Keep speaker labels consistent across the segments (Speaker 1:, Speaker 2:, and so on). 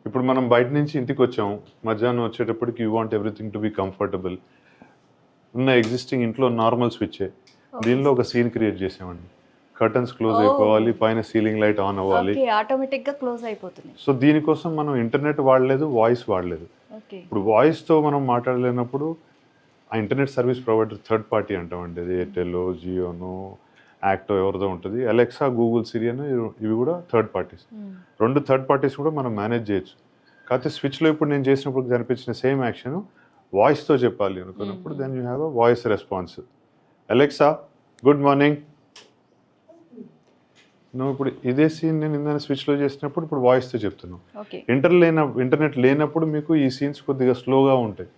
Speaker 1: ఇప్పుడు మనం బయట నుంచి ఇంటికి వచ్చాము, మధ్యాహ్నం వచ్చేటప్పటికి you want everything to be comfortable. ఉన్న ఎగ్జిస్టింగ్ ఇంట్లో నార్మల్ స్విచ్చే, దీనిలో ఒక సీన్ క్రియేట్ చేసామండి. కర్టన్స్ క్లోజ్ అయిపోవాలి, పైన సీలింగ్ లైట్ ఆన్ అవ్వాలి,
Speaker 2: ఆటోమేటిక్గా క్లోజ్ అయిపోతుంది.
Speaker 1: సో దీనికోసం మనం ఇంటర్నెట్ వాడలేదు, వాయిస్ వాడలేదు. ఇప్పుడు వాయిస్తో మనం మాట్లాడలేనప్పుడు ఆ internet service provider third party అంటామండి. అది ఎయిర్టెల్, జియోను, యాక్టో ఎవరిదో ఉంటుంది, అలెక్సా, గూగుల్, సిరి అని ఇవి కూడా థర్డ్ పార్టీస్. రెండు థర్డ్ పార్టీస్ కూడా మనం మేనేజ్ చేయొచ్చు. కాకపోతే స్విచ్లో ఇప్పుడు నేను చేసినప్పుడు కనిపించిన సేమ్ యాక్షన్ వాయిస్తో చెప్పాలి అనుకున్నప్పుడు then you have a voice response. Alexa, good morning. నువ్వు ఇప్పుడు ఇదే సీన్ నేను ఇందాక స్విచ్లో చేసినప్పుడు ఇప్పుడు వాయిస్తో చెప్తున్నావు. ఇంటర్నెట్ లేనప్పుడు మీకు ఈ సీన్స్ కొద్దిగా స్లోగా ఉంటాయి.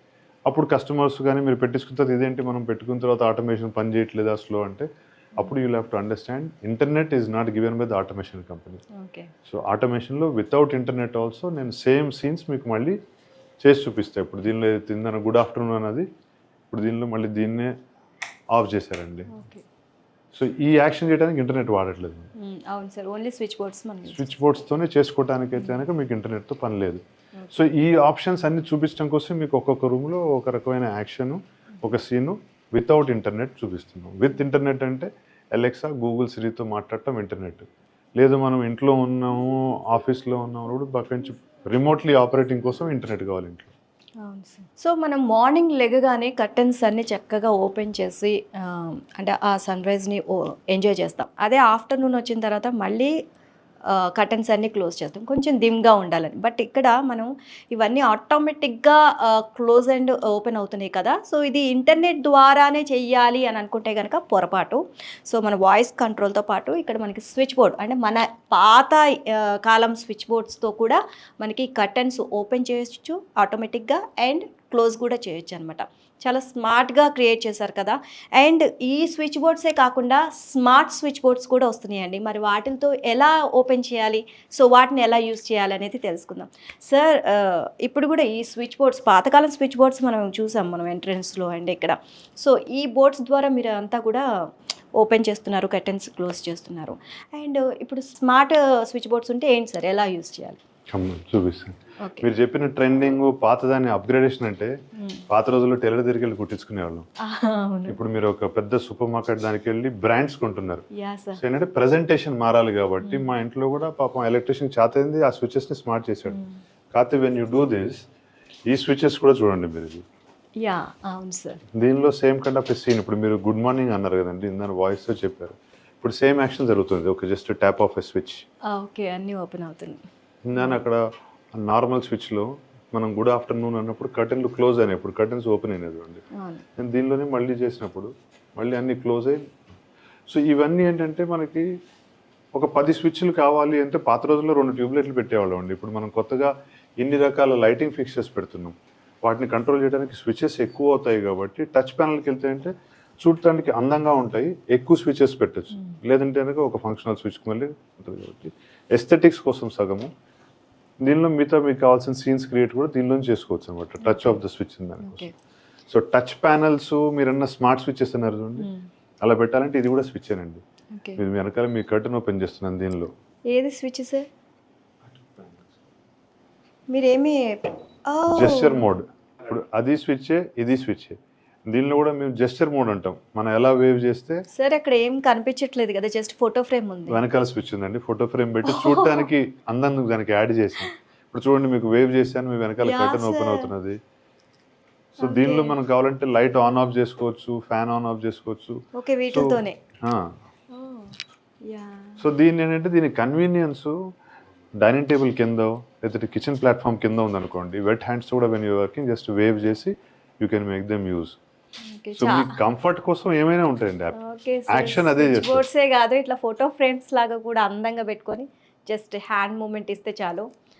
Speaker 1: అప్పుడు కస్టమర్స్ కానీ మీరు పెట్టించుకున్న తర్వాత ఇదేంటి మనం పెట్టుకున్న తర్వాత ఆటోమేషన్ పని చేయట్లేదా స్లో అంటే, అప్పుడు you have to understand internet is not given by the automation company. So ఆటోమేషన్లో వితౌట్ ఇంటర్నెట్ ఆల్సో నేను సేమ్ సీన్స్ మీకు మళ్ళీ చేసి చూపిస్తాను. ఇప్పుడు దీనిలో తిందన గుడ్ ఆఫ్టర్నూన్ అన్నది ఇప్పుడు దీనిలో మళ్ళీ దీన్నే ఆఫ్ చేశారండి. సో ఈ యాక్షన్ చేయడానికి ఇంటర్నెట్ వాడట్లేదు.
Speaker 2: అవును సార్, ఓన్లీ
Speaker 1: స్విచ్ బోర్డ్స్తోనే చేసుకోవడానికి అయితే కనుక మీకు ఇంటర్నెట్తో పని లేదు. సో ఈ ఆప్షన్స్ అన్ని చూపించడం కోసం మీకు ఒక్కొక్క రూమ్లో ఒక రకమైన యాక్షన్, ఒక సీను వితౌట్ ఇంటర్నెట్ చూపిస్తున్నాం. విత్ ఇంటర్నెట్ అంటే అలెక్సా, గూగుల్, సిరితో మాట్లాడటం ఇంటర్నెట్. లేదు మనం ఇంట్లో ఉన్నాము, ఆఫీస్లో ఉన్నాము కూడా పక్క నుంచి రిమోట్లీ ఆపరేటింగ్ కోసం ఇంటర్నెట్ కావాలి ఇంట్లో.
Speaker 2: అవును సార్. సో మనం మార్నింగ్ లెగగానే కర్టన్స్ అన్ని చక్కగా ఓపెన్ చేసి అంటే ఆ సన్ రైజ్ని ఎంజాయ్ చేస్తాం. అదే ఆఫ్టర్నూన్ వచ్చిన తర్వాత మళ్ళీ కర్టన్స్ అన్నీ క్లోజ్ చేస్తాం, కొంచెం దిమ్గా ఉండాలని. బట్ ఇక్కడ మనం ఇవన్నీ ఆటోమేటిక్గా క్లోజ్ అండ్ ఓపెన్ అవుతున్నాయి కదా. సో ఇది ఇంటర్నెట్ ద్వారానే చెయ్యాలి అని అనుకుంటే కనుక పొరపాటు. సో మన వాయిస్ కంట్రోల్తో పాటు ఇక్కడ మనకి స్విచ్ బోర్డ్ అంటే మన పాత కాలం స్విచ్ బోర్డ్స్తో కూడా మనకి కర్టన్స్ ఓపెన్ చేయొచ్చు ఆటోమేటిక్గా అండ్ క్లోజ్ కూడా చేయొచ్చు అనమాట. చాలా స్మార్ట్గా క్రియేట్ చేశారు కదా. అండ్ ఈ స్విచ్ బోర్డ్సే కాకుండా స్మార్ట్ స్విచ్ బోర్డ్స్ కూడా వస్తున్నాయండి. మరి వాటితో ఎలా ఓపెన్ చేయాలి, సో వాటిని ఎలా యూజ్ చేయాలి అనేది తెలుసుకుందాం. సార్ ఇప్పుడు కూడా ఈ స్విచ్ బోర్డ్స్, పాతకాలం స్విచ్ బోర్డ్స్ మనం చూసాం మనం ఎంట్రన్స్లో అండ్ ఇక్కడ. సో ఈ బోర్డ్స్ ద్వారా మీరు అంతా కూడా ఓపెన్ చేస్తున్నారు, కర్టన్స్ క్లోజ్ చేస్తున్నారు. అండ్ ఇప్పుడు స్మార్ట్ స్విచ్ బోర్డ్స్ ఉంటే ఏంటి సార్, ఎలా యూజ్ చేయాలి
Speaker 1: చూపిస్తాను. మీరు చెప్పిన ట్రెండింగ్ పాతదాన్ని అప్గ్రేడేషన్ అంటే పాత రోజుల్లో టైలర్ దగ్గరికి వెళ్ళి కుట్టించుకునేవాళ్ళం. ఇప్పుడు మీరు ఒక పెద్ద సూపర్ మార్కెట్ దానికి వెళ్ళి బ్రాండ్స్ కొంటున్నారు. సో ఏంటంటే ప్రెజెంటేషన్ మారాలి కాబట్టి మా ఇంట్లో కూడా పాపం ఎలక్ట్రీషియన్ చేతైంది ఆ స్విచెస్ని స్మార్ట్ చేశాడు. కాకపోతే వెన్ యూ డూ దిస్, ఈ స్విచెస్ కూడా చూడండి మీరు. ఇది
Speaker 2: అవును సార్,
Speaker 1: దీనిలో సేమ్ కైండ్ ఆఫ్ సీన్. ఇప్పుడు మీరు గుడ్ మార్నింగ్ అన్నారు కదండి, ఇందాక వాయిస్తో చెప్పారు. ఇప్పుడు సేమ్ యాక్షన్ జరుగుతుంది, ఒక just tap of a switch,
Speaker 2: okay అన్నీ ఓపెన్ అవుతుంది.
Speaker 1: ఇందాక అక్కడ నార్మల్ స్విచ్లో మనం గుడ్ ఆఫ్టర్నూన్ అన్నప్పుడు కర్టన్లు క్లోజ్ అయినాయి, ఇప్పుడు కర్టన్స్ ఓపెన్ అయినది అండి. నేను దీనిలోనే మళ్ళీ చేసినప్పుడు మళ్ళీ అన్నీ క్లోజ్ అయ్యి. సో ఇవన్నీ ఏంటంటే మనకి ఒక 10 స్విచ్లు కావాలి అంటే పాత రోజుల్లో 2 ట్యూబ్లైట్లు పెట్టేవాళ్ళం అండి. ఇప్పుడు మనం కొత్తగా ఇన్ని రకాల లైటింగ్ ఫిక్చర్స్ పెడుతున్నాం. వాటిని కంట్రోల్ చేయడానికి స్విచెస్ ఎక్కువ అవుతాయి కాబట్టి టచ్ ప్యానల్కి వెళ్తే అంటే చూడటానికి అందంగా ఉంటాయి, ఎక్కువ స్విచెస్ పెట్టచ్చు. లేదంటే కనుక ఒక ఫంక్షనల్ స్విచ్ మళ్ళీ ఉంటుంది కాబట్టి ఎస్థెటిక్స్ కోసం సగము. దీనిలో మిగతా మీకు కావాల్సిన సీన్స్ క్రియేట్ కూడా దీనిలో చేసుకోవచ్చు అనమాట, టచ్ ఆఫ్ ద స్విచ్ దానికోసం. సో టచ్ ప్యానల్స్ మీరన్న స్మార్ట్ స్విచెస్ అన్నారు చూడండి, అలా పెట్టాలంటే ఇది కూడా స్విచ్ ఏనండి. మీరు వెనకాల మీ కర్టన్ ఓపెన్ చేస్తున్నాను దీనిలో.
Speaker 2: ఏది స్విచ్ సార్? మీరేమి
Speaker 1: జెస్చర్ మోడ్, ఇప్పుడు అది స్విచ్, ఇది స్విచ్. దీనిలో కూడా మేము జెస్చర్ మోడ్ అంటాం. మనం ఎలా వేవ్ చేస్తే
Speaker 2: సార్ అక్కడ ఏం కనిపించట్లేదు కదా, జస్ట్ ఫోటో ఫ్రేమ్ ఉంది,
Speaker 1: వెనకాల స్విచ్ ఉందండి. ఫోటో ఫ్రేమ్ పెట్టి చూడటానికి అందంగా దానికి యాడ్ చేసాం. ఇప్పుడు చూడండి మీకు వేవ్ చేశాను, మీ వెనకాల కర్టన్ ఓపెన్ అవుతున్నది. సో దీనిలో మనం కావాలంటే లైట్ ఆన్ ఆఫ్ చేసుకోవచ్చు, ఫ్యాన్ ఆన్ ఆఫ్ చేసుకోవచ్చు.
Speaker 2: ఓకే, వీటితోనే.
Speaker 1: సో దీన్ని ఏంటంటే దీని కన్వీనియన్స్ డైనింగ్ టేబుల్ కింద లేకపోతే కిచెన్ ప్లాట్ఫామ్ కింద ఉందనుకోండి, వెట్ హ్యాండ్స్ కూడా when you working just wave చేసి you can make them use. So మీ కంఫర్ట్ కోసం ఏమైనా ఉంటాయండి. యాక్షన్ అదే
Speaker 2: బోర్డ్సే కాదు, ఇట్లా ఫోటో ఫ్రేమ్స్ లాగా కూడా అందంగా పెట్టుకొని జస్ట్ హ్యాండ్ మూమెంట్ ఇస్తే చాలు.